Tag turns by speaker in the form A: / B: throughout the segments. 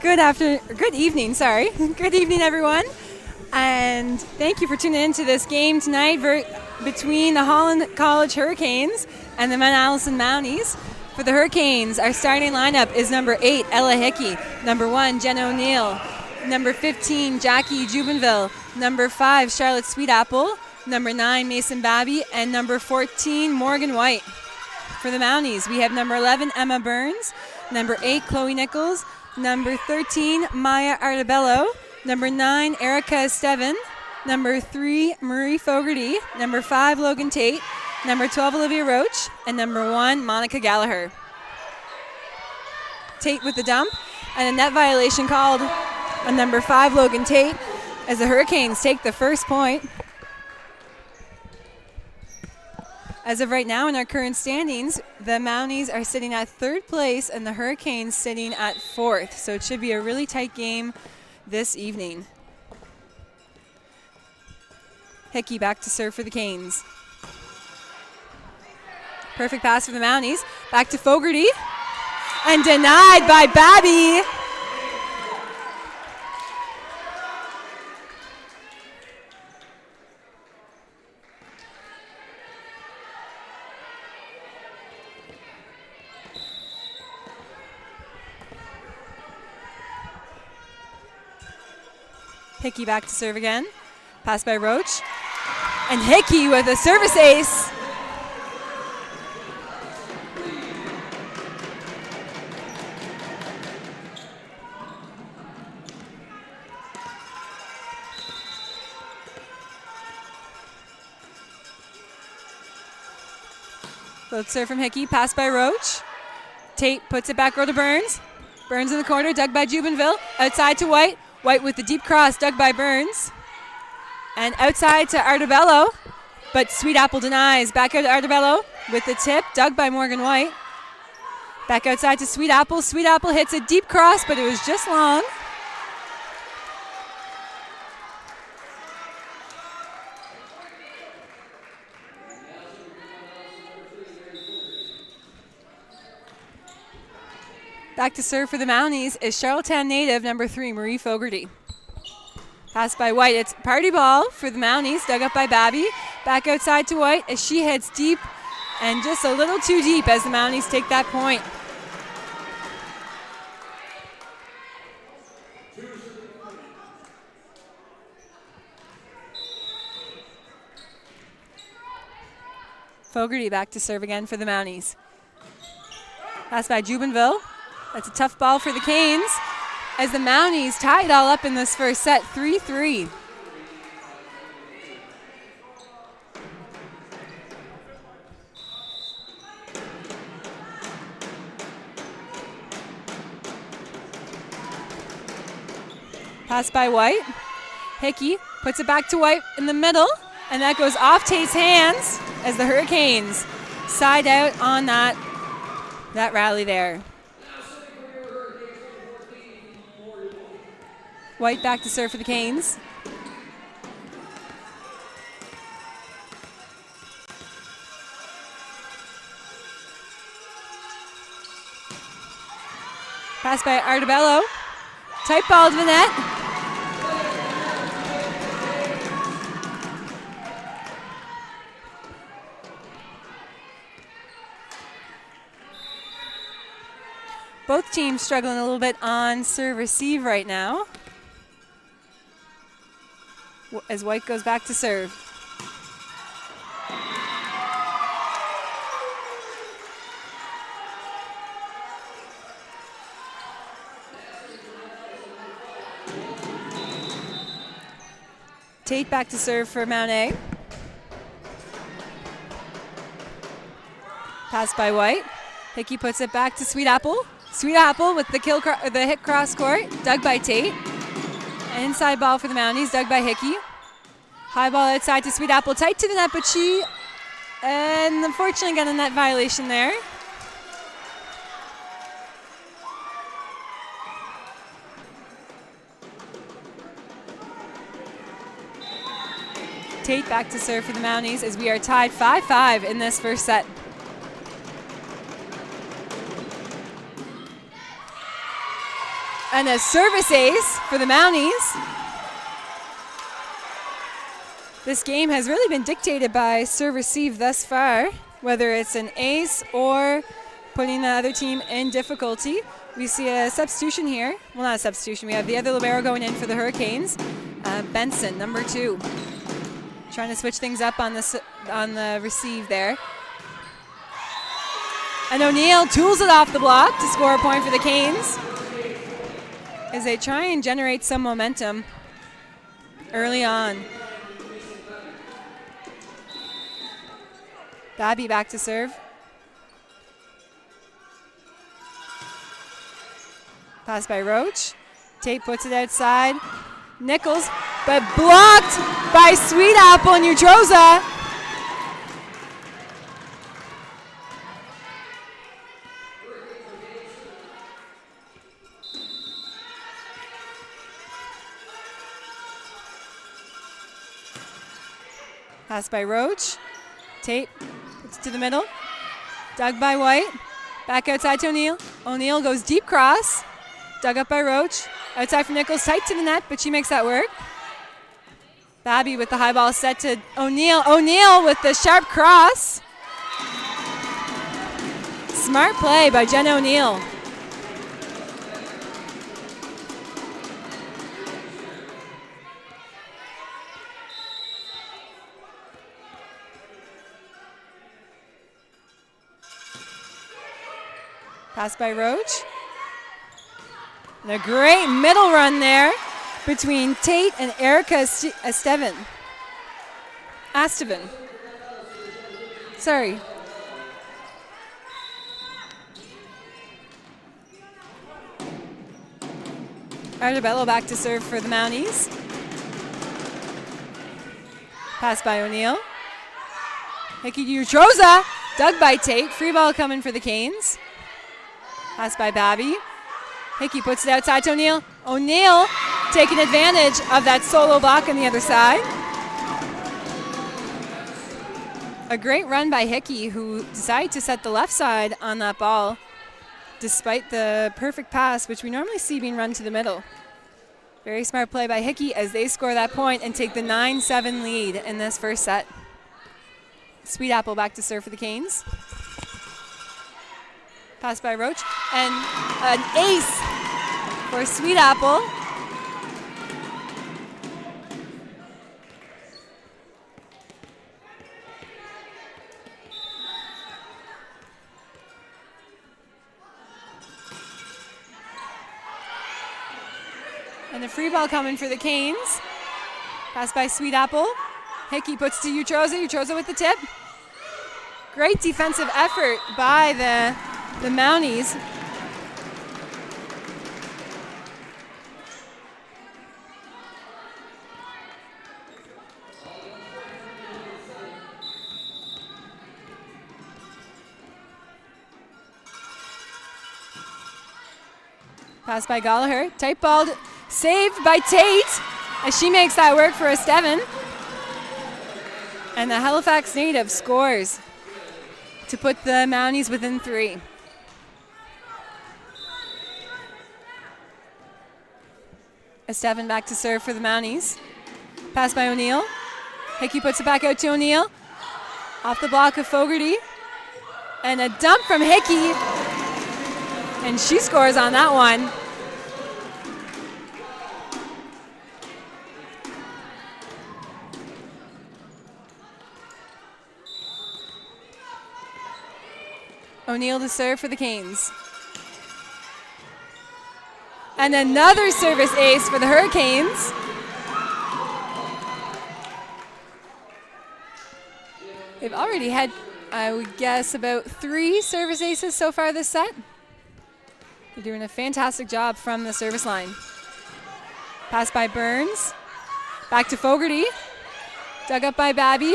A: Good evening, sorry. Good evening, everyone. And thank you for tuning in to this game tonight between the Holland College Hurricanes and the Mount Allison Mounties. For the Hurricanes, our starting lineup is number 8, Ella Hickey, number 1, Jenna O'Neill, number 15, Jackie Jubenville, number 5, Charlotte Sweetapple, number 9, Mason Babby, and number 14, Morgan White. For the Mounties, we have number 11, Emma Burns, number 8, Chloe Nichols, number 13, Maya Artabello, number 9, Erica Estevan, number 3, Marie Fogarty, number 5, Logan Tate, number 12, Olivia Roach, and number 1, Monica Gallagher. Tate with the dump, and a net violation called on number 5, Logan Tate, as the Hurricanes take the first point. As of right now in our current standings, the Mounties are sitting at 3rd place and the Hurricanes sitting at 4th. So it should be a really tight game this evening. Hickey back to serve for the Canes. Perfect pass for the Mounties. Back to Fogarty. And denied by Babby. Hickey back to serve again. Pass by Roach. And Hickey with a service ace. Both serve from Hickey. Pass by Roach. Tate puts it back row to Burns. Burns in the corner, dug by Jubenville. Outside to White. White with the deep cross, dug by Burns. And outside to Artabello, but Sweetapple denies. Back out to Artabello with the tip, dug by Morgan White. Back outside to Sweetapple. Sweetapple hits a deep cross, but it was just long. Back to serve for the Mounties is Charlottetown native number 3, Marie Fogarty. Pass by White. It's party ball for the Mounties, dug up by Babby. Back outside to White as she heads deep and just a little too deep as the Mounties take that point. Fogarty back to serve again for the Mounties. Pass by Jubenville. That's a tough ball for the Canes as the Mounties tie it all up in this first set, 3-3. Pass by White. Hickey puts it back to White in the middle, and that goes off Tate's hands as the Hurricanes side out on that rally there. White back to serve for the Canes. Pass by Artabello. Tight ball to the net. Both teams struggling a little bit on serve receive right now, as White goes back to serve. Tate back to serve for Mount A. Pass by White. Hickey puts it back to Sweetapple. Sweetapple with the hit cross court, dug by Tate. An inside ball for the Mounties, dug by Hickey. High ball outside to Sweetapple, tight to the net, but she, and unfortunately got a net violation there. Tate back to serve for the Mounties as we are tied 5-5 in this first set. And a service ace for the Mounties. This game has really been dictated by serve receive thus far, whether it's an ace or putting the other team in difficulty. We see a substitution here. Well, not a substitution. We have the other libero going in for the Hurricanes. Benson, number 2. Trying to switch things up on the receive there. And O'Neill tools it off the block to score a point for the Canes as they try and generate some momentum early on. Babby back to serve. Pass by Roach. Tate puts it outside. Nichols, but blocked by Sweet Apple and Utroza. Pass by Roach. Tate puts it to the middle. Dug by White. Back outside to O'Neill. O'Neill goes deep cross. Dug up by Roach. Outside for Nichols, tight to the net, but she makes that work. Babby with the high ball set to O'Neill. O'Neill with the sharp cross. Smart play by Jenna O'Neill. Pass by Roach. And a great middle run there between Tate and Erica Estevan. Sorry. Artabello back to serve for the Mounties. Pass by O'Neill. Hickey to Utroza. Dug by Tate. Free ball coming for the Canes. Pass by Babby. Hickey puts it outside to O'Neill. O'Neill taking advantage of that solo block on the other side. A great run by Hickey, who decided to set the left side on that ball despite the perfect pass, which we normally see being run to the middle. Very smart play by Hickey as they score that point and take the 9-7 lead in this first set. Sweet Apple back to serve for the Canes. Pass by Roach, and an ace for Sweet Apple. And a free ball coming for the Canes. Pass by Sweet Apple. Hickey puts to Utroza. Utroza with the tip. Great defensive effort by the Mounties. Pass by Gallagher. Tight ball. Saved by Tate as she makes that work for Estevan. And the Halifax native scores to put the Mounties within 3. Estevan back to serve for the Mounties. Pass by O'Neill. Hickey puts it back out to O'Neill. Off the block of Fogarty. And a dump from Hickey. And she scores on that one. O'Neill to serve for the Canes. And another service ace for the Hurricanes. They've already had, I would guess, about 3 service aces so far this set. They're doing a fantastic job from the service line. Pass by Burns. Back to Fogarty. Dug up by Babby.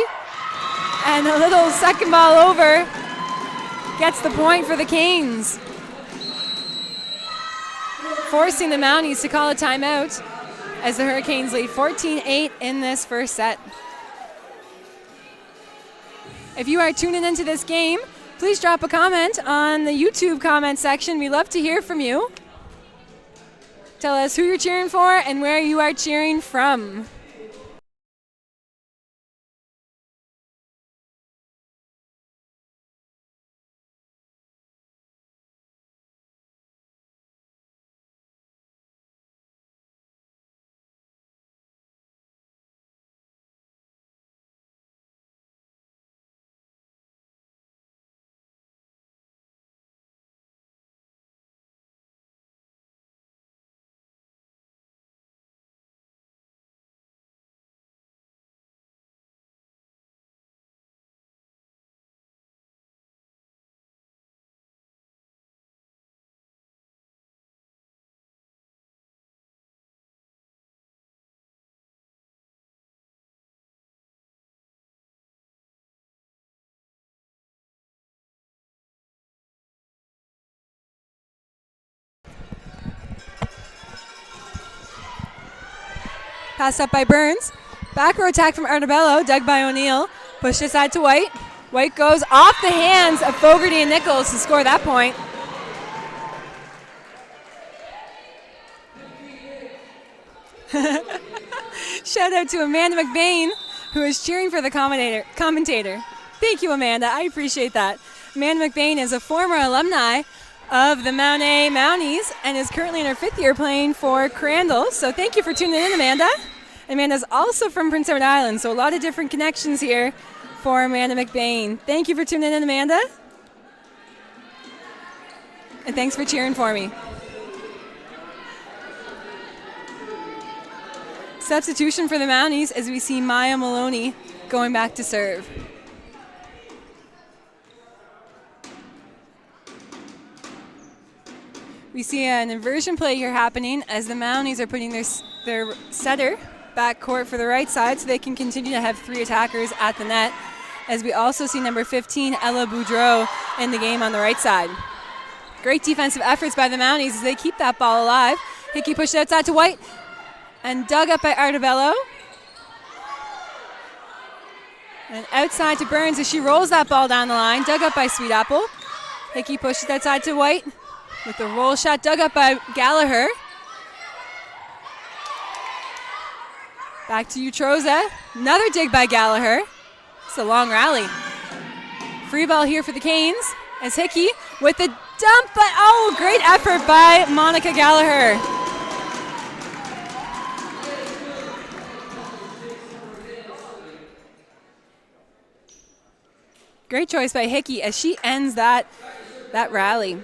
A: And a little second ball over. Gets the point for the Canes. Forcing the Mounties to call a timeout as the Hurricanes lead 14-8 in this first set. If you are tuning into this game, please drop a comment on the YouTube comment section. We love to hear from you. Tell us who you're cheering for and where you are cheering from. Passed up by Burns. Back row attack from Artebello, dug by O'Neill. Pushed aside to White. White goes off the hands of Fogarty and Nichols to score that point. Shout out to Amanda McBain, who is cheering for the commentator. Thank you, Amanda. I appreciate that. Amanda McBain is a former alumni of the Mount A Mounties and is currently in her 5th year playing for Crandall. So thank you for tuning in, Amanda. Amanda's also from Prince Edward Island, so a lot of different connections here for Amanda McBain. Thank you for tuning in, Amanda. And thanks for cheering for me. Substitution for the Mounties as we see Maya Maloney going back to serve. We see an inversion play here happening as the Mounties are putting their setter back court for the right side so they can continue to have 3 attackers at the net, as we also see number 15, Ella Boudreau, in the game on the right side. Great defensive efforts by the Mounties as they keep that ball alive. Hickey pushed it outside to White and dug up by Artebello. And outside to Burns as she rolls that ball down the line, dug up by Sweet Apple. Hickey pushed it outside to White with the roll shot dug up by Gallagher. Back to Utroza. Another dig by Gallagher. It's a long rally. Free ball here for the Canes as Hickey with the dump, but oh, great effort by Monica Gallagher. Great choice by Hickey as she ends that rally.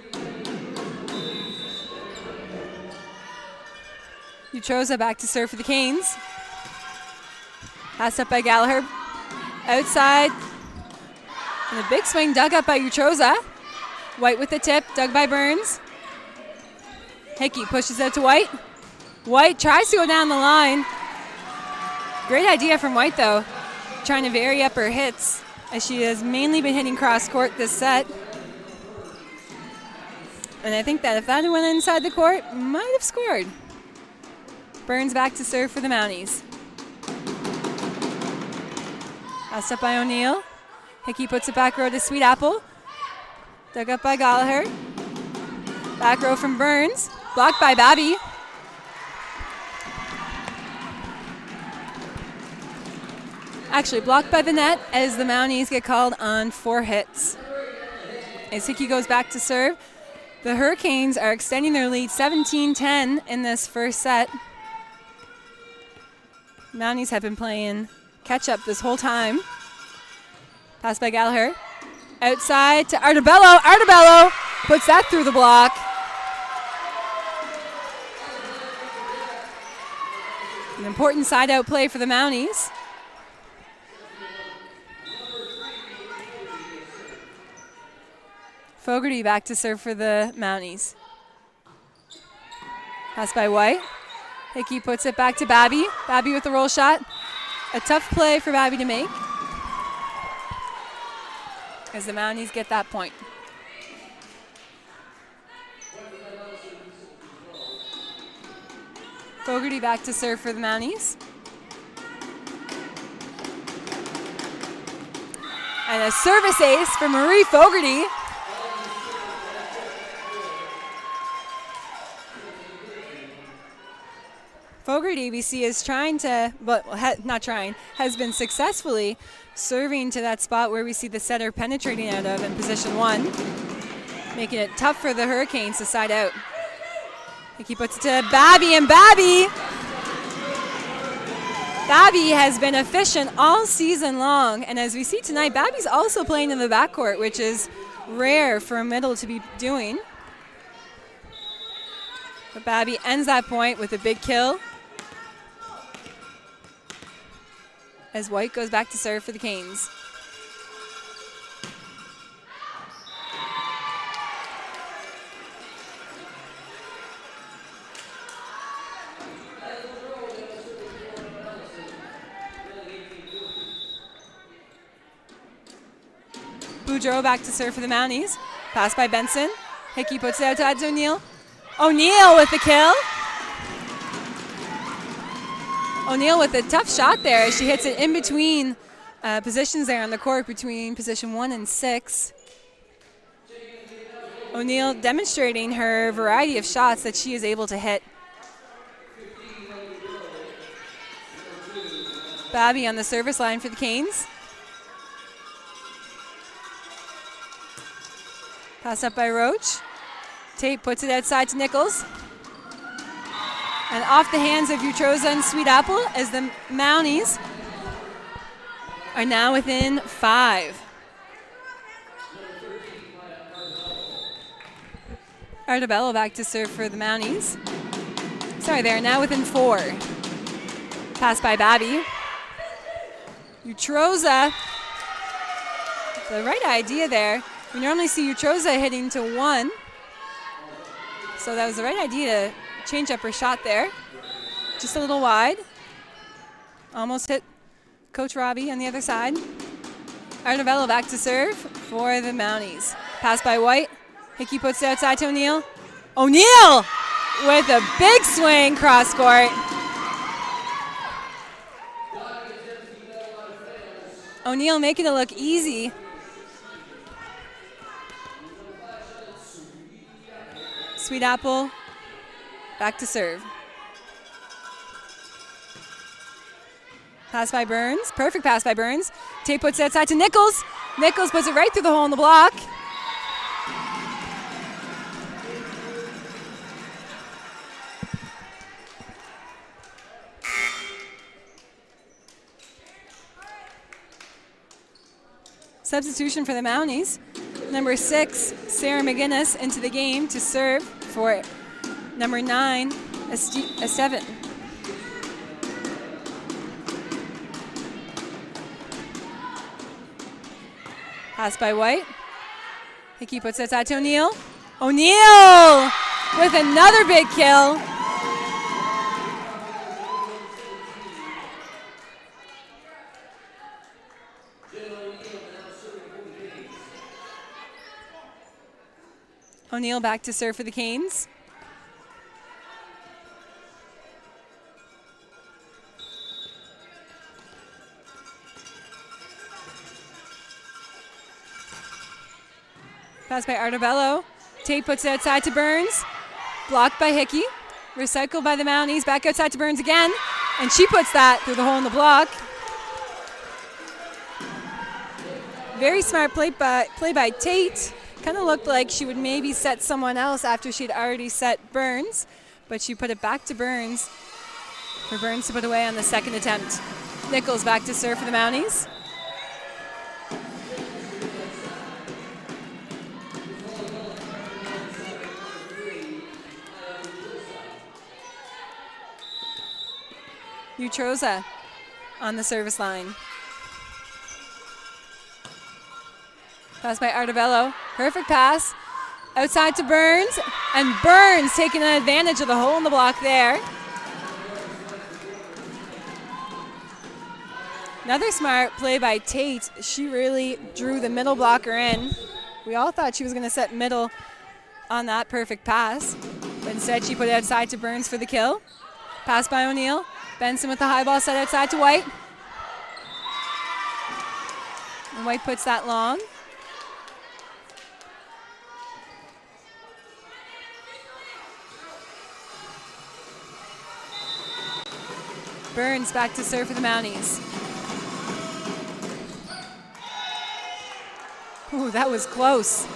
A: Utroza back to serve for the Canes. Passed up by Gallagher. Outside. And a big swing dug up by Utroza. White with the tip, dug by Burns. Hickey pushes out to White. White tries to go down the line. Great idea from White, though, trying to vary up her hits, as she has mainly been hitting cross court this set. And I think that if that had went inside the court, might have scored. Burns back to serve for the Mounties. Passed up by O'Neill. Hickey puts it back row to Sweet Apple. Dug up by Gallagher. Back row from Burns. Blocked by Babby. Actually blocked by the net as the Mounties get called on 4 hits. As Hickey goes back to serve, the Hurricanes are extending their lead 17-10 in this first set. Mounties have been playing catch-up this whole time. Pass by Gallagher. Outside to Artebello. Artebello puts that through the block. An important side-out play for the Mounties. Fogarty back to serve for the Mounties. Pass by White. Hickey puts it back to Babby. Babby with the roll shot. A tough play for Babby to make, as the Mounties get that point. Fogarty back to serve for the Mounties. And a service ace for Marie Fogarty. Fogart ABC is trying to, but not trying, has been successfully serving to that spot where we see the setter penetrating out of in position 1, making it tough for the Hurricanes to side out. Hickey puts it to Babby, and Babby has been efficient all season long, and as we see tonight, Babby's also playing in the backcourt, which is rare for a middle to be doing. But Babby ends that point with a big kill as White goes back to serve for the Canes. Boudreau back to serve for the Mounties. Pass by Benson. Hickey puts it out to O'Neill. O'Neill with the kill. O'Neill with a tough shot there as she hits it in between positions there on the court between position 1 and 6. O'Neill demonstrating her variety of shots that she is able to hit. Babby on the service line for the Canes. Pass up by Roach. Tate puts it outside to Nichols. And off the hands of Utroza and Sweet Apple as the Mounties are now within 5. Artabello back to serve for the Mounties. Sorry, they are now within 4. Pass by Babby. Utroza, the right idea there. We normally see Utroza hitting to 1. So that was the right idea to change up her shot there. Just a little wide. Almost hit Coach Robbie on the other side. Artabello back to serve for the Mounties. Pass by White. Hickey puts it outside to O'Neill. O'Neill with a big swing cross court. O'Neill making it look easy. Sweet Apple back to serve. Pass by Burns. Perfect pass by Burns. Tate puts it outside to Nichols. Nichols puts it right through the hole in the block. Substitution for the Mounties. Number 6, Sarah McGinnis into the game to serve for number 9, a 7. Pass by White. Hickey puts it outside to O'Neill. O'Neill with another big kill. O'Neill back to serve for the Canes. Pass by Artabello. Tate puts it outside to Burns. Blocked by Hickey. Recycled by the Mounties. Back outside to Burns again. And she puts that through the hole in the block. Very smart play by Tate. Kind of looked like she would maybe set someone else after she'd already set Burns, but she put it back to Burns for Burns to put away on the second attempt. Nichols back to serve for the Mounties. Utroza on the service line. Pass by Artabello. Perfect pass. Outside to Burns. And Burns taking advantage of the hole in the block there. Another smart play by Tate. She really drew the middle blocker in. We all thought she was going to set middle on that perfect pass. But instead she put it outside to Burns for the kill. Pass by O'Neill. Benson with the high ball set outside to White. And White puts that long. Burns back to serve for the Mounties. Ooh, that was close.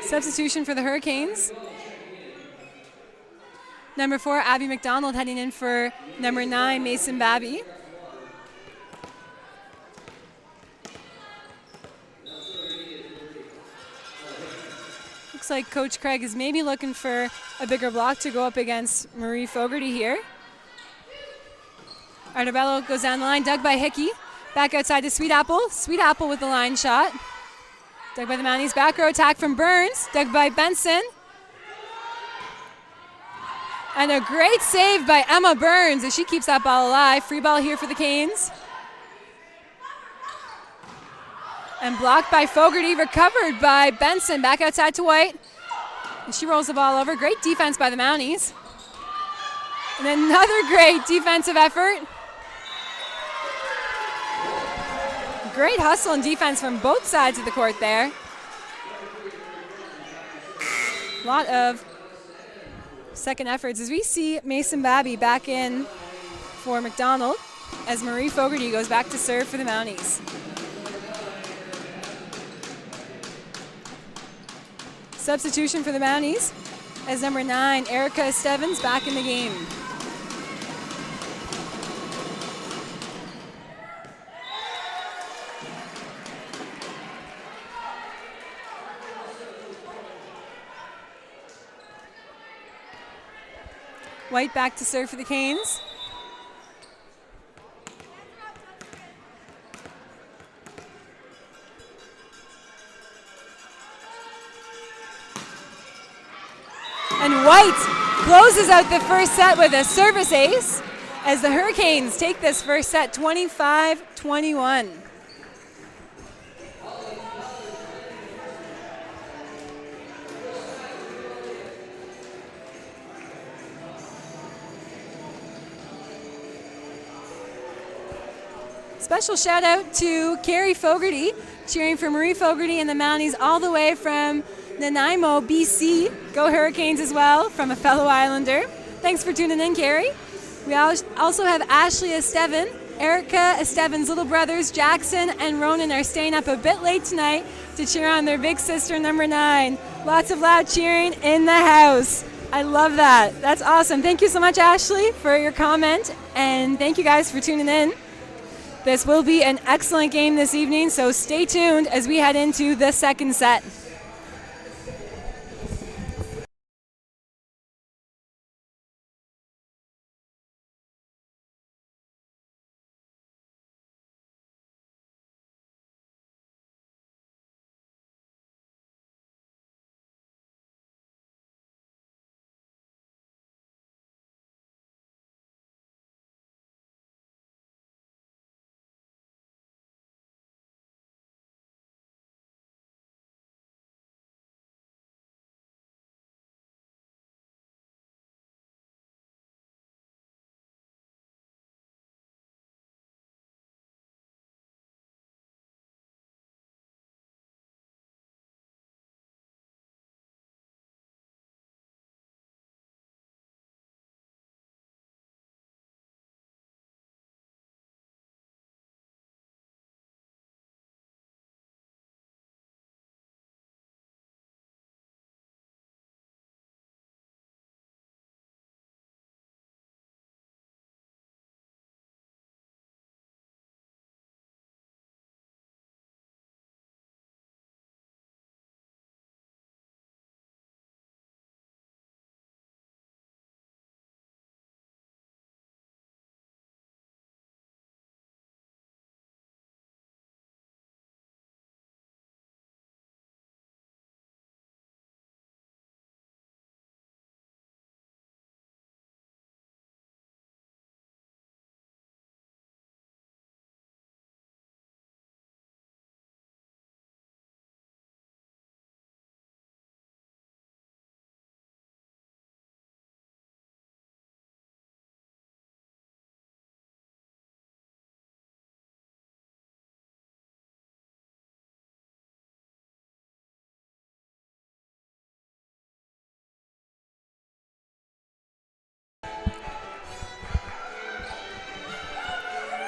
A: Substitution for the Hurricanes. Number 4, Abby McDonald heading in for number 9, Mason Babby. Looks like Coach Craig is maybe looking for a bigger block to go up against Marie Fogarty here. Artabello goes down the line, dug by Hickey. Back outside to Sweet Apple. Sweet Apple with the line shot. Dug by the Mounties. Back row attack from Burns. Dug by Benson. And a great save by Emma Burns as she keeps that ball alive. Free ball here for the Canes. And blocked by Fogarty, recovered by Benson. Back outside to White. And she rolls the ball over. Great defense by the Mounties. And another great defensive effort. Great hustle and defense from both sides of the court there. A lot of second efforts as we see Mason Babby back in for McDonald as Marie Fogarty goes back to serve for the Mounties. Substitution for the Mounties as number 9, Erica Estevens back in the game. White back to serve for the Canes. And White closes out the first set with a service ace as the Hurricanes take this first set 25-21. Special shout out to Carrie Fogarty, cheering for Marie Fogarty and the Mounties all the way from Nanaimo, BC. Go Hurricanes as well from a fellow Islander. Thanks for tuning in, Carrie. We also have Ashley Estevan, Erica Estevan's little brothers, Jackson and Ronan, are staying up a bit late tonight to cheer on their big sister, number 9. Lots of loud cheering in the house. I love that. That's awesome. Thank you so much, Ashley, for your comment, and thank you guys for tuning in. This will be an excellent game this evening, so stay tuned as we head into the second set.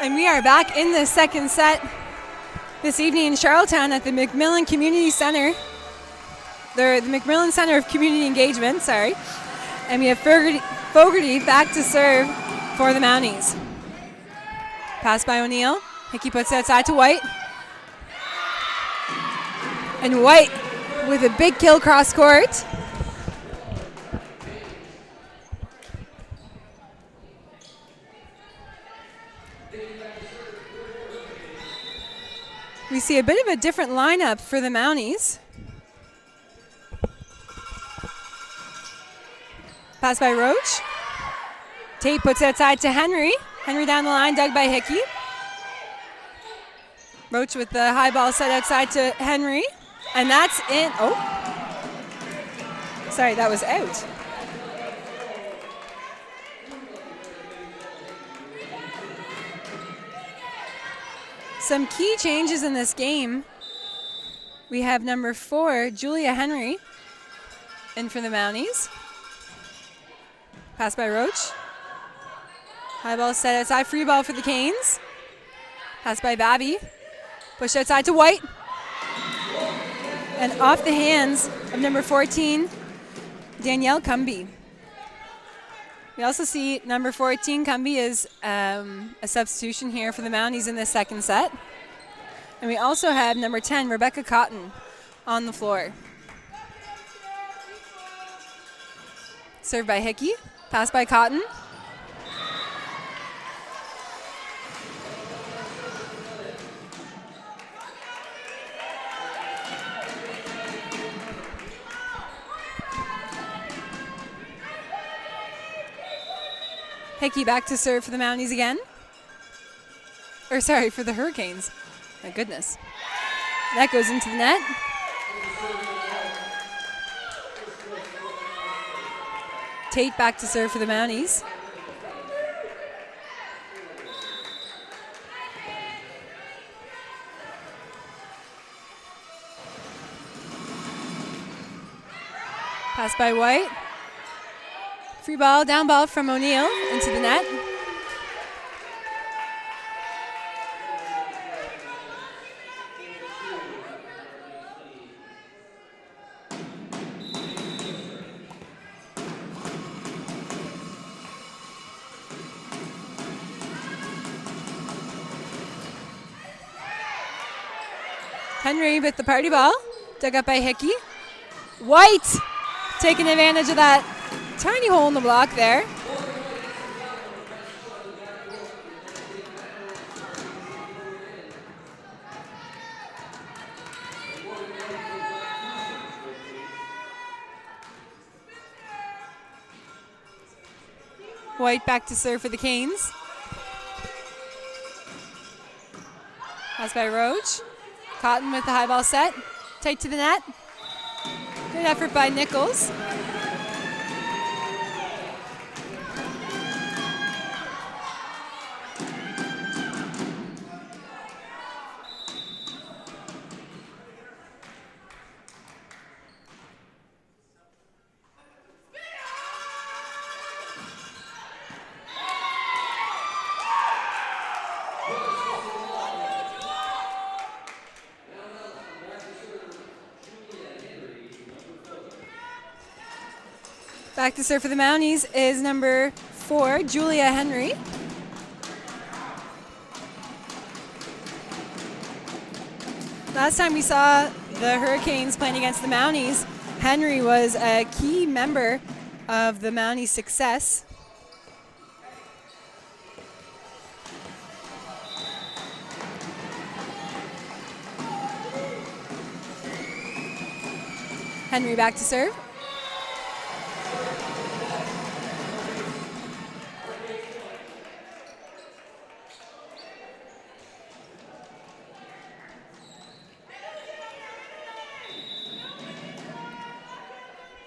A: And we are back in the second set this evening in Charlottetown at the McMillan Community Center. The McMillan Center of Community Engagement, sorry. And we have Fogarty back to serve for the Mounties. Pass by O'Neill. Hickey puts it outside to White. And White with a big kill cross court. We see a bit of a different lineup for the Mounties. Pass by Roach. Tate puts it outside to Henry. Henry down the line, dug by Hickey. Roach with the high ball set outside to Henry. And that's in. Oh. Sorry, that was out. Some key changes in this game. We have number 4, Julia Henry, in for the Mounties. Pass by Roach. High ball set outside, free ball for the Canes. Pass by Babby. Pushed outside to White. And off the hands of number 14, Danielle Cumby. We also see number 14, Cumby, is a substitution here for the Mounties in the second set. And we also have number 10, Rebecca Cotton, on the floor. Served by Hickey. Pass by Cotton. Hickey back to serve for the Mounties again. Or sorry, for the Hurricanes. My goodness. That goes into the net. Tate back to serve for the Mounties. Pass by White. Free ball, down ball from O'Neill into the net. Henry with the party ball, dug up by Hickey. White taking advantage of that tiny hole in the block there. White back to serve for the Canes. Pass by Roach. Cotton with the high ball set. Tight to the net. Good effort by Nichols. Back to serve for the Mounties is number 4, Julia Henry. Last time we saw the Hurricanes playing against the Mounties, Henry was a key member of the Mounties' success. Henry back to serve.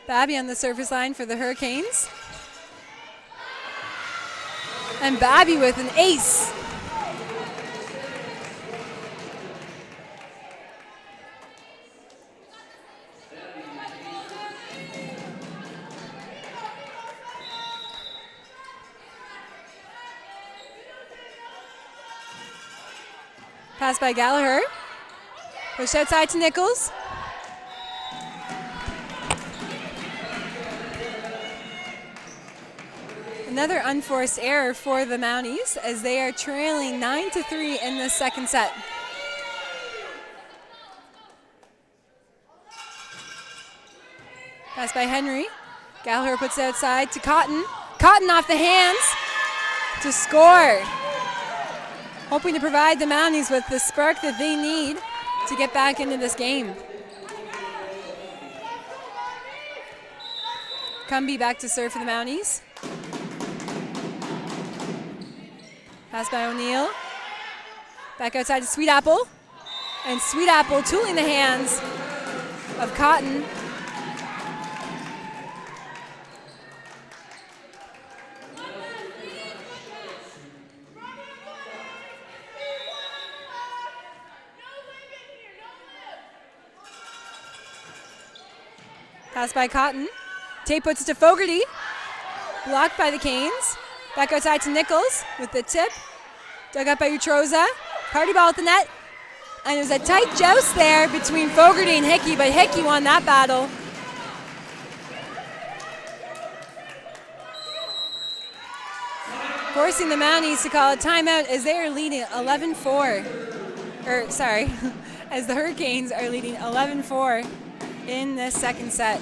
A: Babby on the service line for the Hurricanes. And Babby with an ace. Pass by Gallagher. Push outside to Nichols. Another unforced error for the Mounties as they are trailing 9-3 in the second set. Pass by Henry. Gallagher puts it outside to Cotton. Cotton off the hands to score. Hoping to provide the Mounties with the spark that they need to get back into this game. Cumby back to serve for the Mounties. Pass by O'Neill. Back outside to Sweet Apple. And Sweet Apple tooling the hands of Cotton. Pass by Cotton. Tate puts it to Fogarty. Blocked by the Canes. Back outside to Nichols with the tip. Dug up by Utroza. Party ball at the net. And it was a tight joust there between Fogarty and Hickey, but Hickey won that battle. Forcing the Mounties to call a timeout as they are leading 11-4. As the Hurricanes are leading 11-4 in this second set.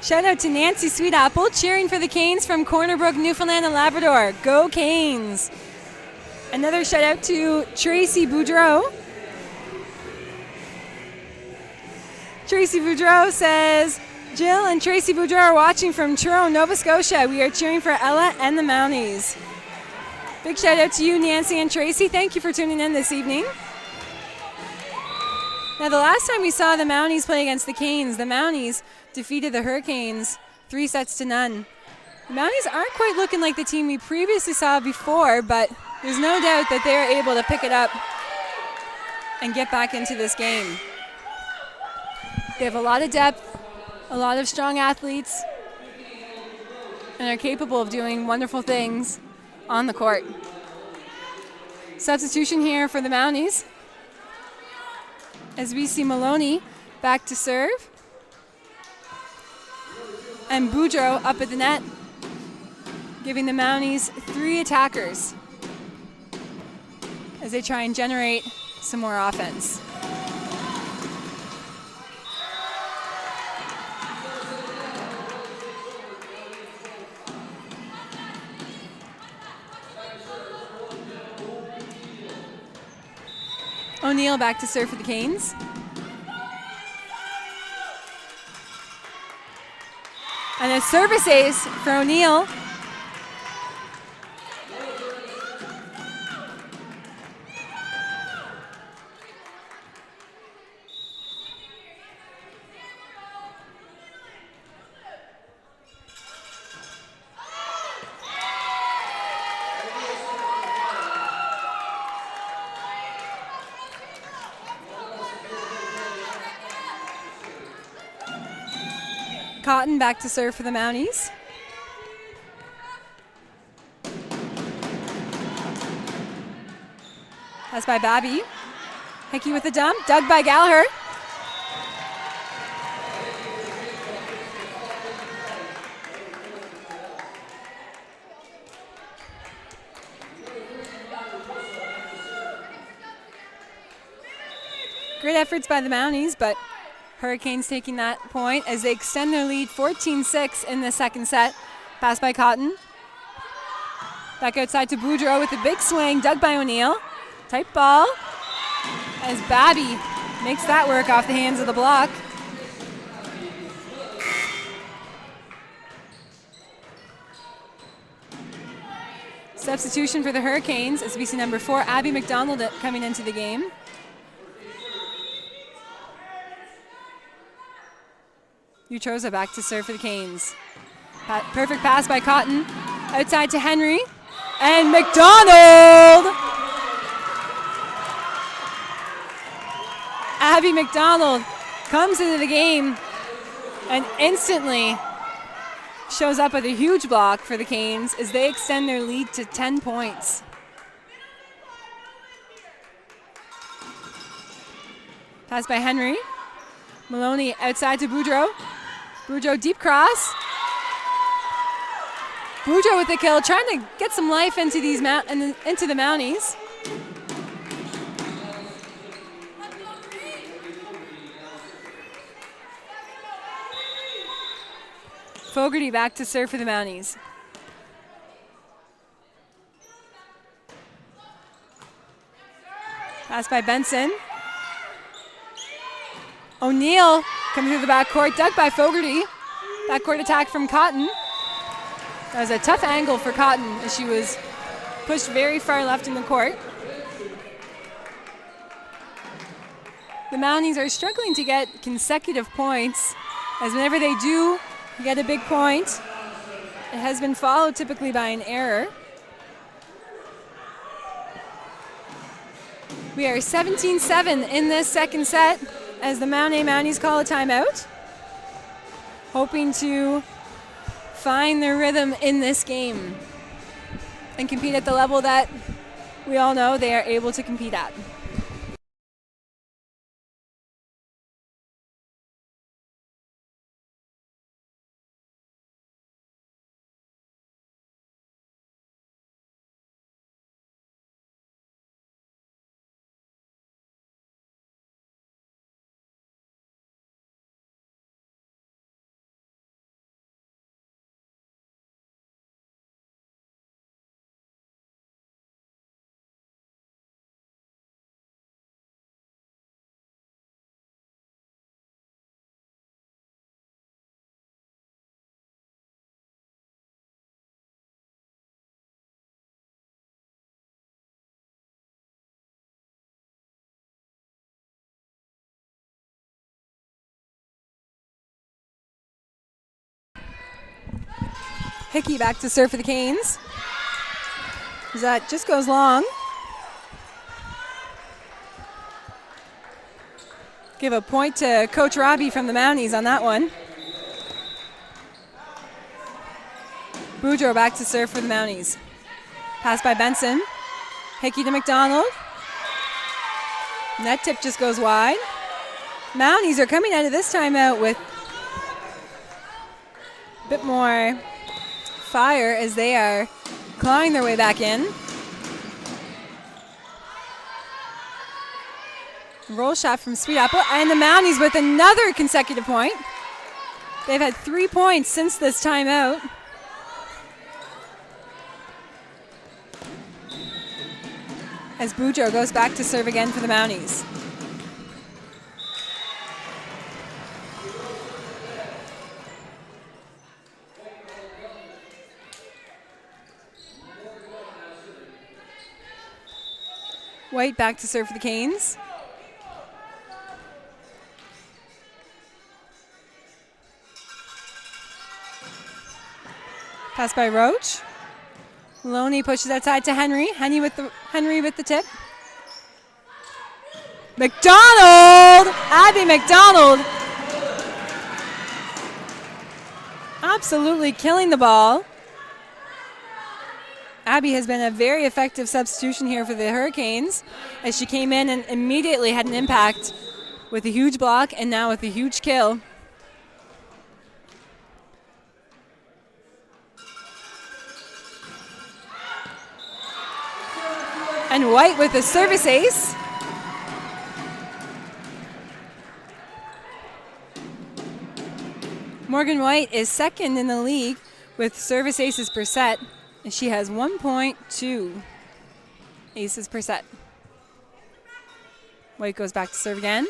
A: Shout out to Nancy Sweet Apple cheering for the Canes from Corner Brook, Newfoundland and Labrador. Go Canes. Another shout out to Tracy Boudreau. Tracy Boudreau says, Jill and Tracy Boudreau are watching from Toronto, Nova Scotia. We are cheering for Ella and the Mounties. Big shout out to you, Nancy and Tracy. Thank you for tuning in this evening. Now, the last time we saw the Mounties play against the Canes, the Mounties defeated the Hurricanes 3-0. The Mounties aren't quite looking like the team we previously saw before, but there's no doubt that they're able to pick it up and get back into this game. They have a lot of depth, a lot of strong athletes, and are capable of doing wonderful things on the court. Substitution here for the Mounties as we see Maloney back to serve. And Boudreau up at the net, giving the Mounties 3 attackers as they try and generate some more offense. O'Neill back to serve for the Canes. And a service ace for O'Neill. Cotton back to serve for the Mounties. Pass by Babby. Hickey with the dump, dug by Gallagher. Great efforts by the Mounties, but Hurricanes taking that point as they extend their lead 14-6 in the second set. Pass by Cotton. Back outside to Boudreau with a big swing, dug by O'Neill. Tight ball as Babby Makes that work off the hands of the block. Substitution for the Hurricanes is VC number 4, Abby McDonald, coming into the game. Utroza back to serve for the Canes. Perfect pass by Cotton. Outside to Henry. And McDonald! Abby McDonald comes into the game and instantly shows up with a huge block for the Canes as they extend their lead to 10 points. Pass by Henry. Maloney outside to Boudreau. Boudreau deep cross. Boudreau with the kill, trying to get some life into these into the Mounties. Fogarty back to serve for the Mounties. Pass by Benson. O'Neill coming through the backcourt, dug by Fogarty. Backcourt attack from Cotton. That was a tough angle for Cotton as she was pushed very far left in the court. The Mounties are struggling to get consecutive points, as whenever they do get a big point, it has been followed typically by an error. We are 17-7 in this second set as the Mounties call a timeout, hoping to find their rhythm in this game and compete at the level that we all know they are able to compete at. Hickey back to serve for the Canes. That just goes long. Give a point to Coach Robbie from the Mounties on that one. Boudreau back to serve for the Mounties. Pass by Benson. Hickey to McDonald. That tip just goes wide. Mounties are coming out of this timeout with a bit more fire as they are clawing their way back in. Roll shot from Sweet Apple, and the Mounties with another consecutive point. They've had 3 points since this timeout. As Boudreau goes back to serve again for the Mounties. White back to serve for the Canes. Pass by Roach. Maloney pushes outside to Henry. Henry with the tip. McDonald! Abby McDonald absolutely killing the ball. Abby has been a very effective substitution here for the Hurricanes as she came in and immediately had an impact with a huge block and now with a huge kill. And White with a service ace. Morgan White is second in the league with service aces per set. And she has 1.2 aces per set. White goes back to serve again.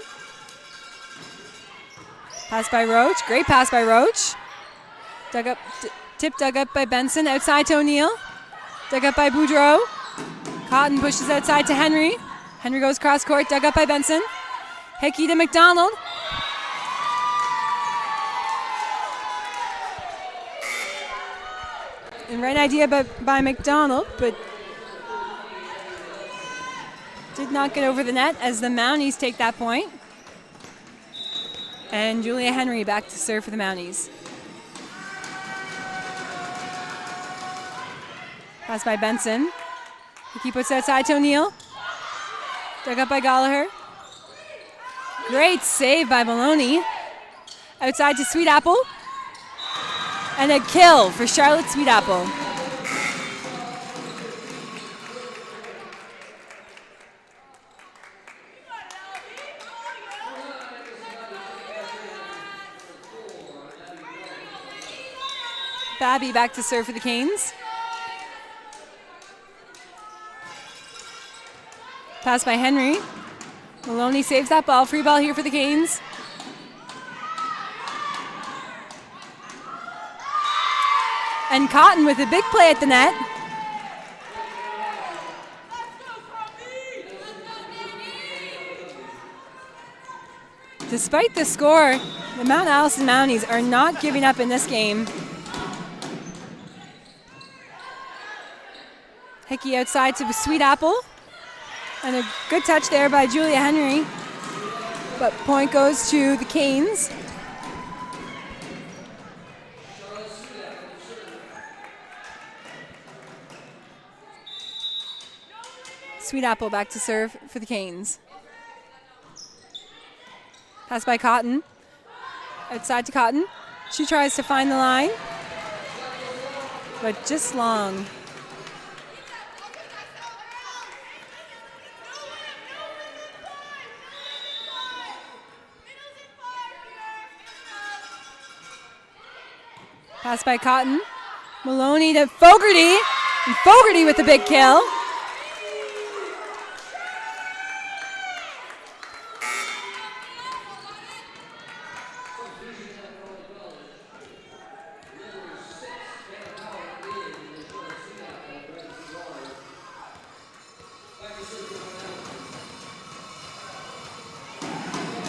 A: Pass by Roach. Great pass by Roach. Tip dug up by Benson. Outside to O'Neill. Dug up by Boudreau. Cotton pushes outside to Henry. Henry goes cross court. Dug up by Benson. Hickey to McDonald. And right idea by McDonald, but did not get over the net as the Mounties take that point. And Julia Henry back to serve for the Mounties. Pass by Benson. Hickey puts outside to O'Neill. Dug up by Gallagher. Great save by Maloney. Outside to Sweet Apple. And a kill for Charlotte Sweet Apple. Babby back to serve for the Canes. Pass by Henry. Maloney saves that ball. Free ball here for the Canes. And Cotton with a big play at the net. Despite the score, the Mount Allison Mounties are not giving up in this game. Hickey outside to Sweet Apple. And a good touch there by Julia Henry. But point goes to the Canes. Sweet Apple back to serve for the Canes. Pass by Cotton. Outside to Cotton. She tries to find the line, but just long. Pass by Cotton. Maloney to Fogarty. And Fogarty with the big kill.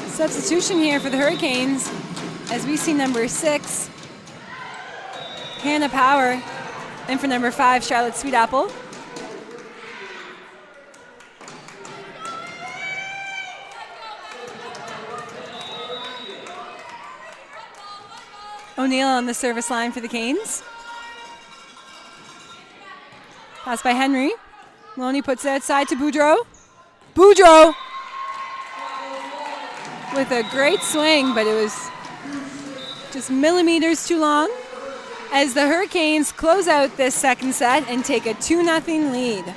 A: Substitution here for the Hurricanes as we see number 6, Hannah Power, and for number 5, Charlotte Sweet Apple. O'Neill on the service line for the Canes. Pass by Henry. Maloney puts it outside to Boudreau. Boudreau with a great swing, but it was just millimeters too long as the Hurricanes close out this second set and take a 2-0 lead.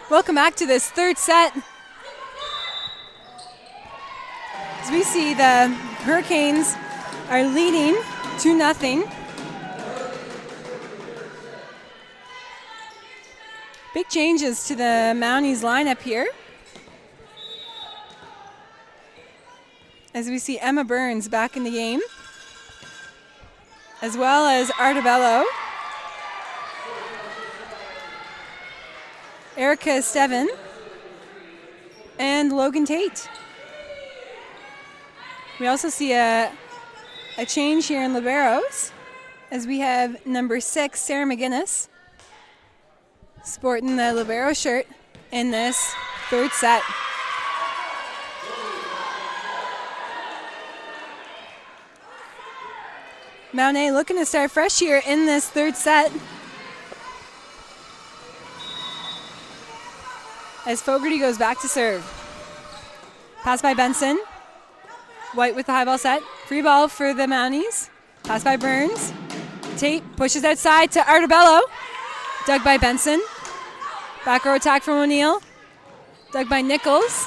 A: Welcome back to this third set. As we see, the Hurricanes are leading 2-0. Big changes to the Mounties lineup here. As we see Emma Burns back in the game, as well as Artabello, Erica Steven, and Logan Tate. We also see a change here in liberos, as we have number 6, Sarah McGinnis, sporting the libero shirt in this third set. Mount A looking to start fresh here in this third set, as Fogarty goes back to serve. Pass by Benson. White with the high ball set. Free ball for the Mounties. Pass by Burns. Tate pushes outside to Artabello. Dug by Benson. Back row attack from O'Neill. Dug by Nichols.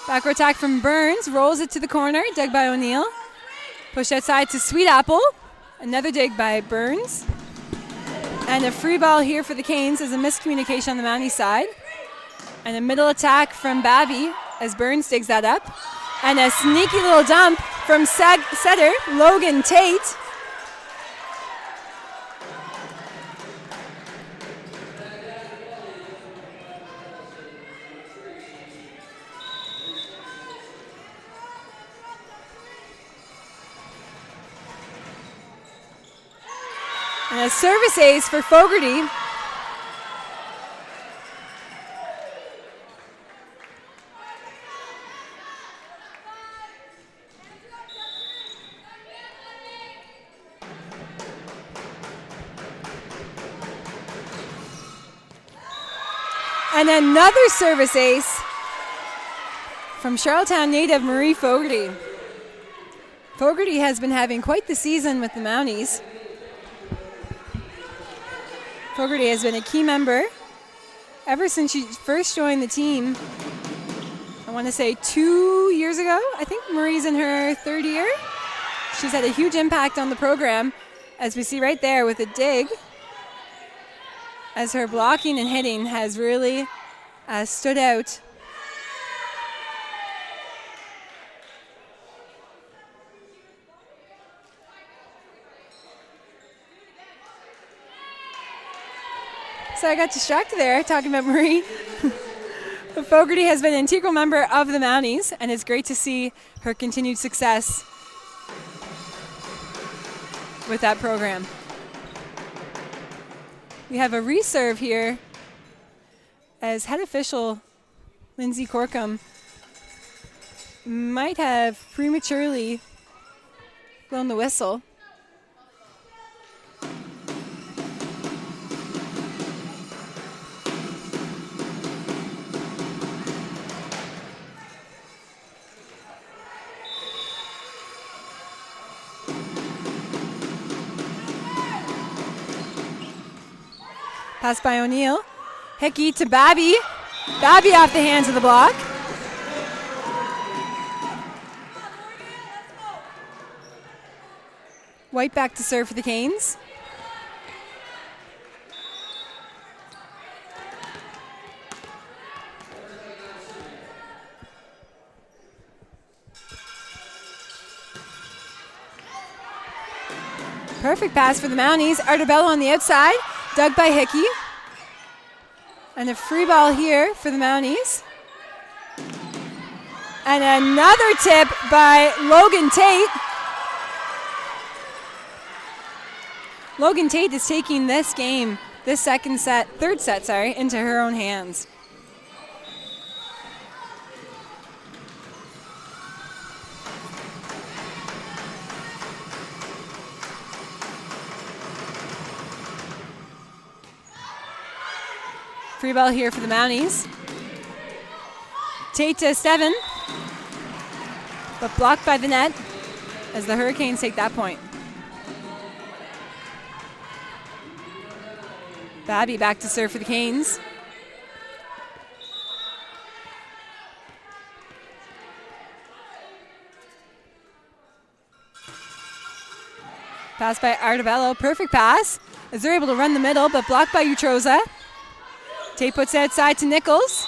A: Back row attack from Burns. Rolls it to the corner. Dug by O'Neill. Pushed outside to Sweet Apple. Another dig by Burns. And a free ball here for the Canes as a miscommunication on the Mountie side. And a middle attack from Babby as Burns digs that up. And a sneaky little dump from setter Logan Tate. And a service ace for Fogarty. And another service ace from Charlottetown native Marie Fogarty. Fogarty has been having quite the season with the Mounties. Fogarty has been a key member ever since she first joined the team. I want to say 2 years ago. I think Marie's in her third year. She's had a huge impact on the program, as we see right there with a dig, as her blocking and hitting has really stood out. So I got distracted there talking about Marie. But Fogarty has been an integral member of the Mounties, and it's great to see her continued success with that program. We have a reserve here as head official Lindsay Corkum might have prematurely blown the whistle. Pass by O'Neill. Hickey to Babby. Babby off the hands of the block. White back to serve for the Canes. Perfect pass for the Mounties. Artabello on the outside. Dug by Hickey. And a free ball here for the Mounties. And another tip by Logan Tate. Logan Tate is taking this game, this third set, into her own hands. Free ball here for the Mounties. Tate to Steven, but blocked by the net as the Hurricanes take that point. Babby back to serve for the Canes. Pass by Artabello. Perfect pass as they're able to run the middle, but blocked by Utroza. Tate puts it outside to Nichols.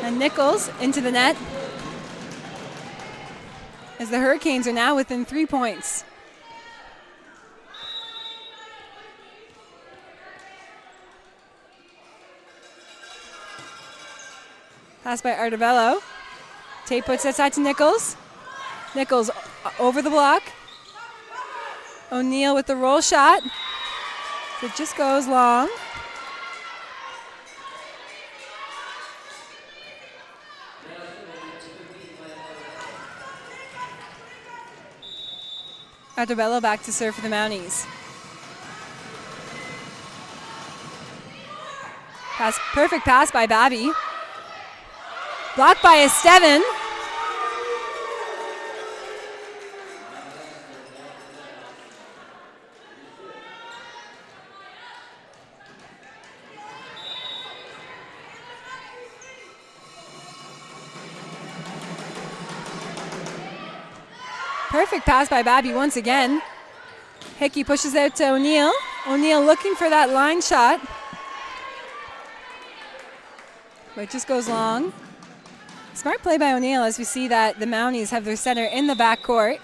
A: And Nichols into the net. As the Hurricanes are now within 3 points. Pass by Artabello. Tate puts it outside to Nichols. Nichols over the block. O'Neill with the roll shot. It just goes long. Artabello back to serve for the Mounties. Perfect pass by Babby. Blocked by Estevan. Perfect pass by Babby once again. Hickey pushes out to O'Neill. O'Neill looking for that line shot. But it just goes long. Smart play by O'Neill as we see that the Mounties have their center in the backcourt.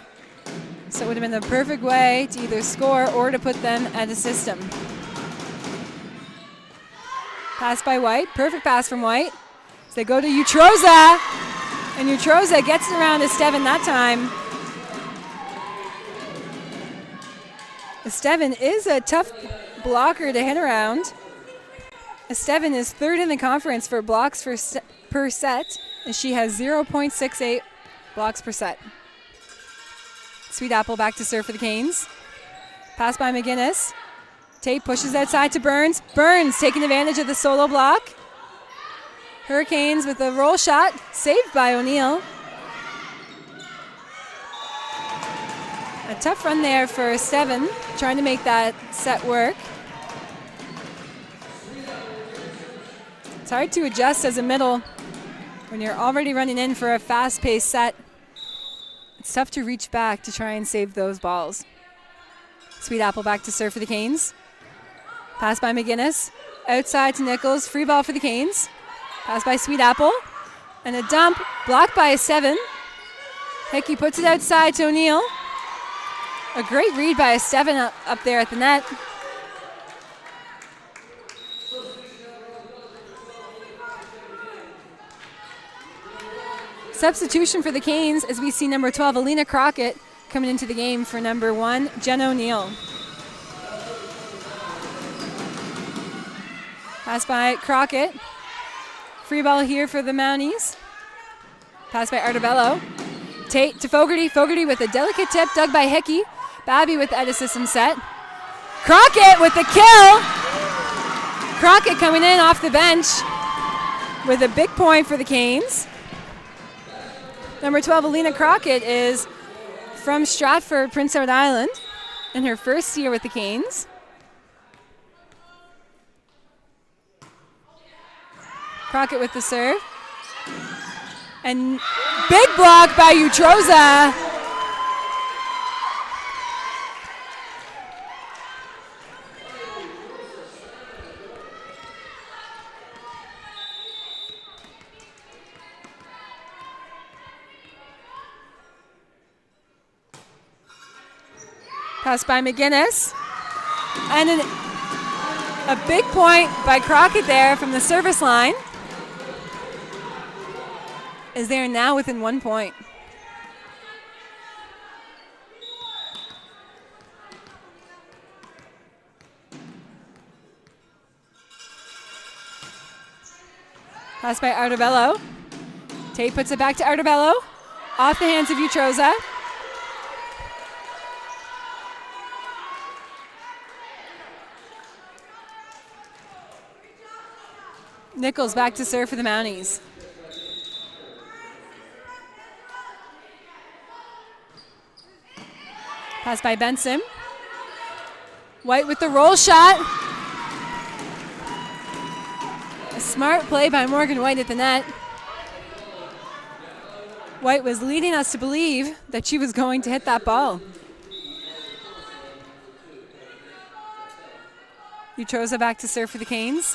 A: So it would have been the perfect way to either score or to put them at a system. Pass by White. Perfect pass from White. So they go to Utroza. And Utroza gets it around Estevan that time. Estevan is a tough blocker to hit around. Estevan is third in the conference for blocks per set, and she has 0.68 blocks per set. Sweet Apple back to serve for the Canes. Pass by McGinnis. Tate pushes outside to Burns. Burns taking advantage of the solo block. Hurricanes with a roll shot, saved by O'Neill. A tough run there for Estevan, trying to make that set work. It's hard to adjust as a middle when you're already running in for a fast-paced set. It's tough to reach back to try and save those balls. Sweet Apple back to serve for the Canes. Pass by McGinnis. Outside to Nichols. Free ball for the Canes. Pass by Sweet Apple. And a dump blocked by Estevan. Hickey puts it outside to O'Neill. A great read by Estevan up there at the net. Substitution for the Canes as we see number 12, Alina Crockett, coming into the game for number 1, Jen O'Neill. Pass by Crockett. Free ball here for the Mounties. Pass by Artabello. Tate to Fogarty. Fogarty with a delicate tip dug by Hickey. Babby with that system set. Crockett with the kill. Crockett coming in off the bench with a big point for the Canes. Number 12, Alina Crockett, is from Stratford, Prince Edward Island, in her first year with the Canes. Crockett with the serve. And big block by Utroza. Pass by McGinnis. And a big point by Crockett there from the service line, as they are now within 1 point. Pass by Artabello. Tate puts it back to Artabello. Off the hands of Utroza. Nichols back to serve for the Mounties. Pass by Benson. White with the roll shot. A smart play by Morgan White at the net. White was leading us to believe that she was going to hit that ball. Utroza back to serve for the Canes.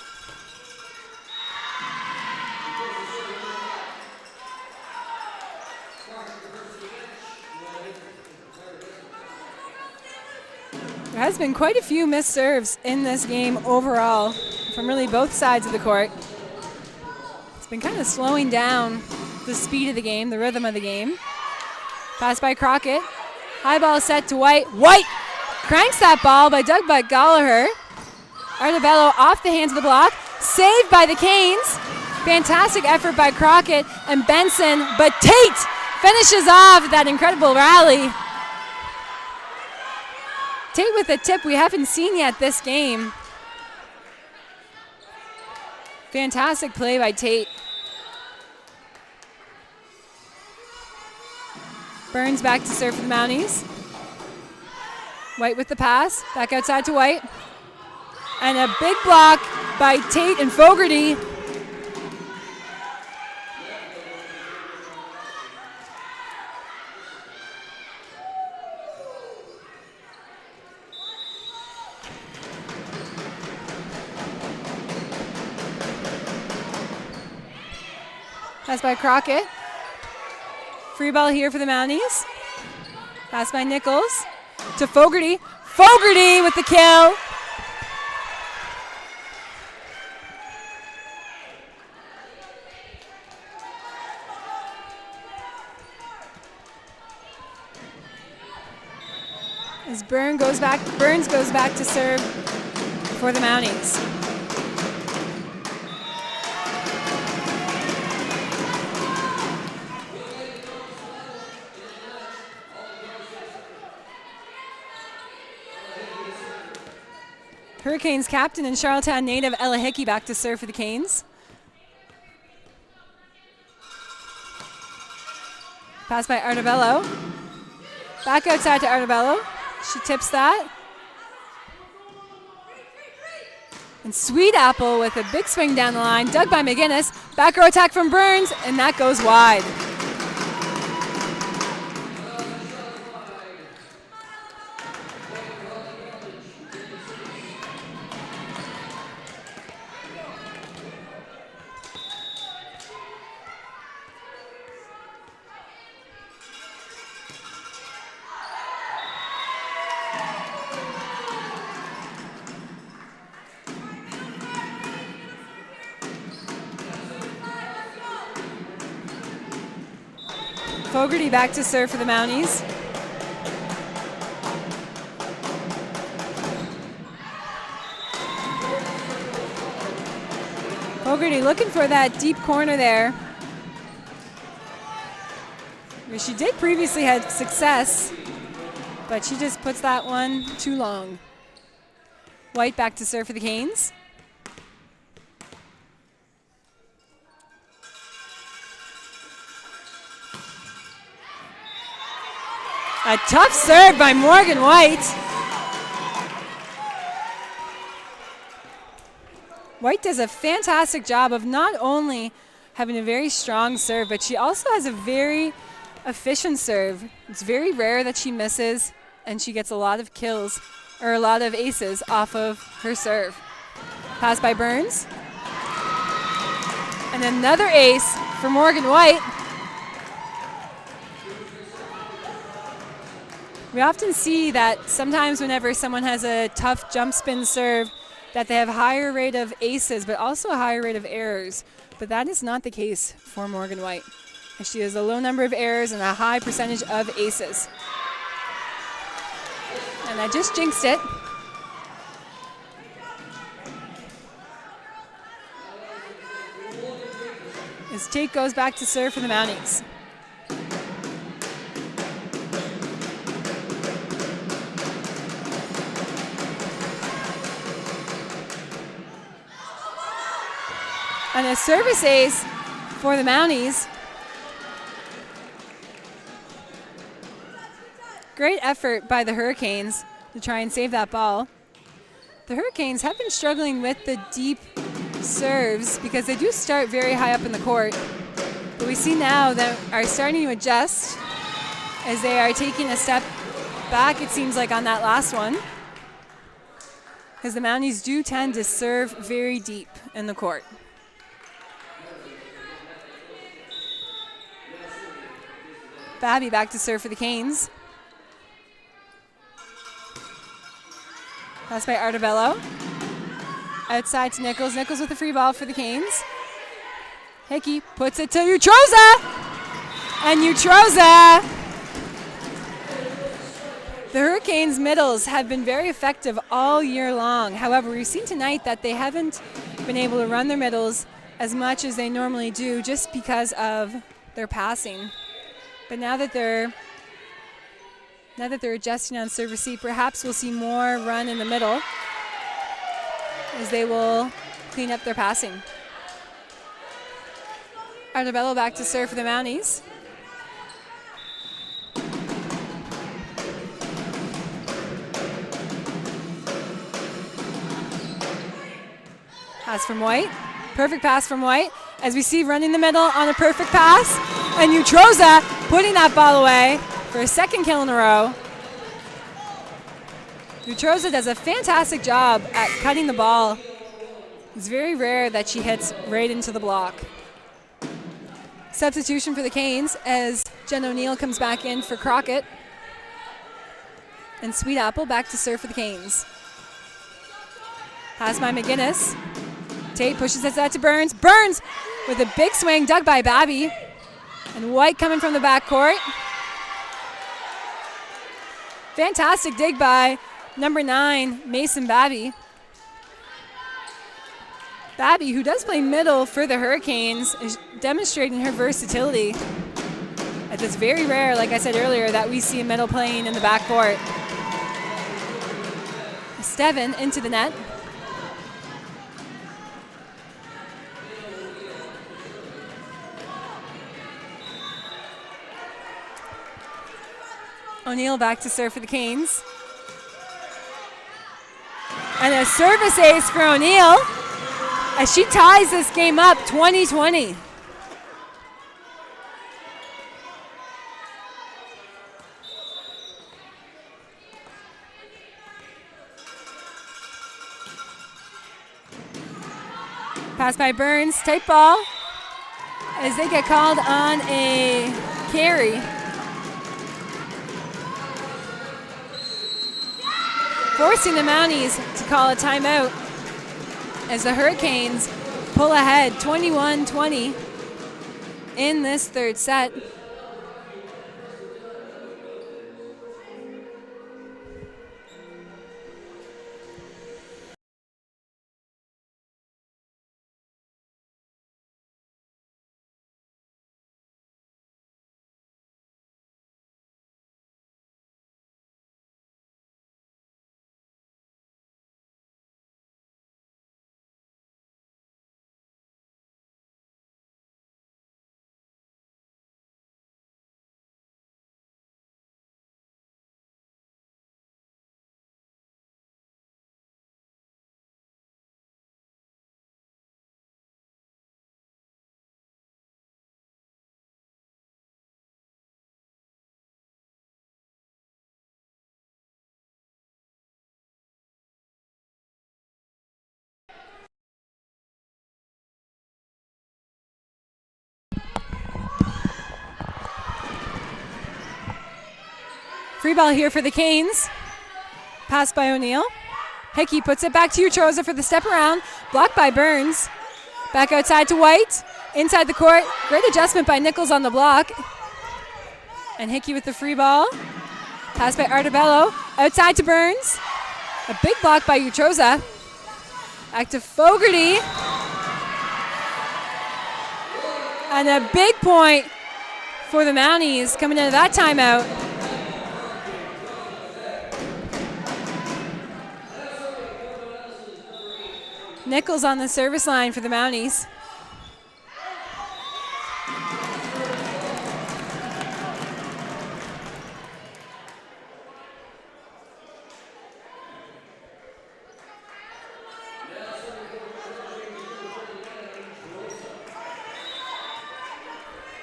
A: There has been quite a few missed serves in this game overall from really both sides of the court. It's been kind of slowing down the speed of the game, the rhythm of the game. Pass by Crockett. High ball set to White. White cranks that ball by Doug Butt Gallagher. Artabello off the hands of the block. Saved by the Canes. Fantastic effort by Crockett and Benson, but Tate finishes off that incredible rally. Tate with a tip we haven't seen yet this game. Fantastic play by Tate. Burns back to serve for the Mounties. White with the pass, back outside to White. And a big block by Tate and Fogarty. Pass by Crockett. Free ball here for the Mounties. Pass by Nichols to Fogarty. Fogarty with the kill. As Burns goes back to serve for the Mounties. Hurricanes captain and Charlottetown native Ella Hickey back to serve for the Canes. Pass by Artabello. Back outside to Artabello. She tips that. And Sweet Apple with a big swing down the line. Dug by McGinnis. Back row attack from Burns, and that goes wide. Fogarty back to serve for the Mounties. Fogarty looking for that deep corner there. She did previously have success, but she just puts that one too long. White back to serve for the Canes. A tough serve by Morgan White. White does a fantastic job of not only having a very strong serve, but she also has a very efficient serve. It's very rare that she misses, and she gets a lot of kills, or a lot of aces off of her serve. Pass by Burns. And another ace for Morgan White. We often see that sometimes whenever someone has a tough jump spin serve, that they have a higher rate of aces, but also a higher rate of errors. But that is not the case for Morgan White. She has a low number of errors and a high percentage of aces. And I just jinxed it. As Tate goes back to serve for the Mounties. And a service ace for the Mounties. Great effort by the Hurricanes to try and save that ball. The Hurricanes have been struggling with the deep serves because they do start very high up in the court. But we see now that are starting to adjust as they are taking a step back, it seems like, on that last one. Because the Mounties do tend to serve very deep in the court. Babby back to serve for the Canes. Pass by Artabello. Outside to Nichols. Nichols with the free ball for the Canes. Hickey puts it to Utroza. And Utroza. The Hurricanes' middles have been very effective all year long. However, we've seen tonight that they haven't been able to run their middles as much as they normally do just because of their passing. But now that they're adjusting on serve receive, perhaps we'll see more run in the middle as they will clean up their passing. Artabello back to serve for the Mounties. Pass from White. Perfect pass from White. As we see running the middle on a perfect pass. And Utroza putting that ball away for a second kill in a row. Utroza does a fantastic job at cutting the ball. It's very rare that she hits right into the block. Substitution for the Canes as Jen O'Neill comes back in for Crockett. And Sweet Apple back to serve for the Canes. Pass by McGinnis. Tate pushes it out to Burns. Burns with a big swing dug by Babby. And White coming from the backcourt. Fantastic dig by number 9, Mason Babby. Babby, who does play middle for the Hurricanes, is demonstrating her versatility. It's very rare, like I said earlier, that we see a middle playing in the backcourt. Steven into the net. O'Neill back to serve for the Canes. And a service ace for O'Neill as she ties this game up 20-20. Pass by Burns, tight ball as they get called on a carry. Forcing the Mounties to call a timeout as the Hurricanes pull ahead 21-20 in this third set. Free ball here for the Canes. Pass by O'Neill. Hickey puts it back to Utroza for the step around. Blocked by Burns. Back outside to White. Inside the court. Great adjustment by Nichols on the block. And Hickey with the free ball. Pass by Artabello. Outside to Burns. A big block by Utroza. Back to Fogarty. And a big point for the Mounties coming into that timeout. Nichols on the service line for the Mounties.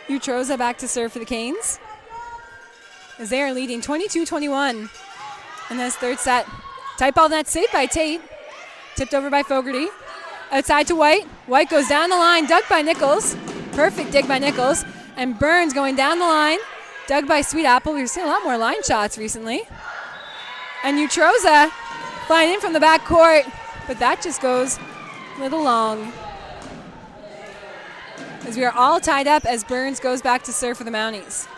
A: Utroza back to serve for the Canes, as they are leading 22-21 in this third set. Tight ball net saved by Tate. Tipped over by Fogarty. Outside to White. White goes down the line, dug by Nichols. Perfect dig by Nichols. And Burns going down the line, dug by Sweet Apple. We've seen a lot more line shots recently. And Utroza flying in from the back court, but that just goes a little long. As we are all tied up as Burns goes back to serve for the Mounties.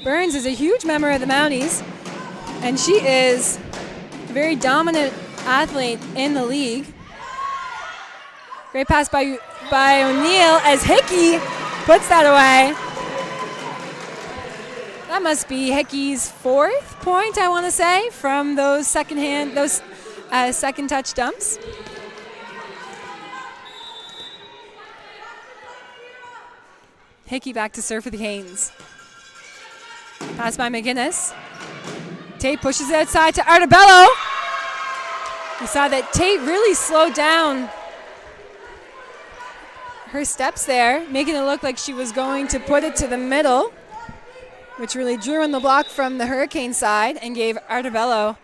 A: Burns is a huge member of the Mounties, and she is a very dominant athlete in the league. Great pass by O'Neill as Hickey puts that away. That must be Hickey's 4th point, I want to say, from those second touch dumps. Hickey back to serve for the Canes. Pass by McGinnis. Tate pushes it outside to Artabello. We saw that Tate really slowed down her steps there, making it look like she was going to put it to the middle, which really drew in the block from the Hurricane side and gave Artabello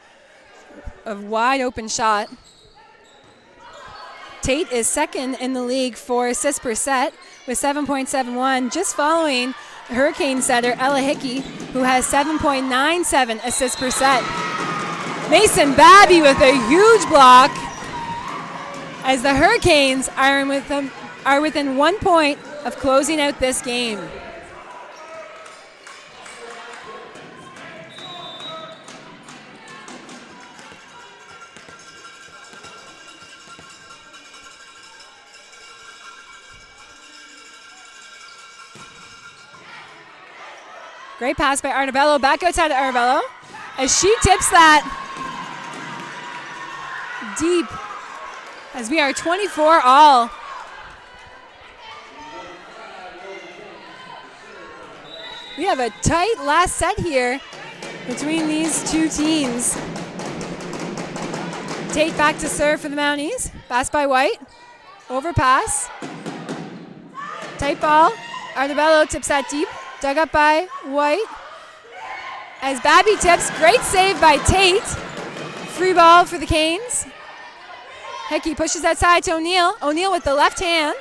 A: a wide open shot. Tate is second in the league for assists per set with 7.71, just following Hurricane setter Ella Hickey, who has 7.97 assists per set. Mason Babby with a huge block as the Hurricanes are within 1 point of closing out this game. Great pass by Artabello, back outside to Artabello as she tips that deep as we are 24 all. We have a tight last set here between these two teams. Tate back to serve for the Mounties. Pass by White. Overpass. Tight ball. Artabello tips that deep. Dug up by White. As Babby tips, great save by Tate. Free ball for the Canes. Hickey pushes outside to O'Neill. O'Neill with the left hand.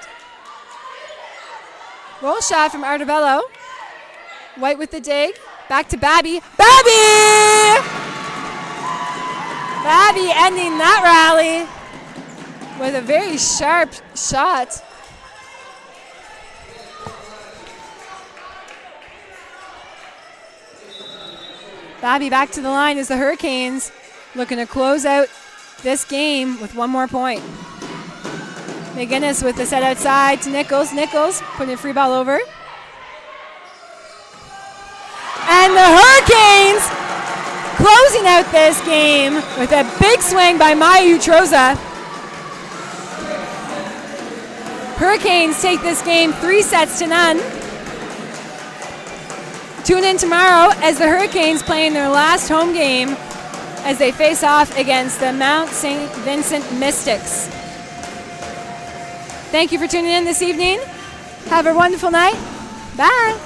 A: Roll shot from Artabello. White with the dig. Back to Babby. Babby! Babby ending that rally with a very sharp shot. Babby back to the line as the Hurricanes looking to close out this game with 1 more point. McGinnis with the set outside to Nichols. Nichols putting a free ball over. And the Hurricanes closing out this game with a big swing by Maya Utroza. Hurricanes take this game 3-0. Tune in tomorrow as the Hurricanes play in their last home game as they face off against the Mount St. Vincent Mystics. Thank you for tuning in this evening. Have a wonderful night. Bye.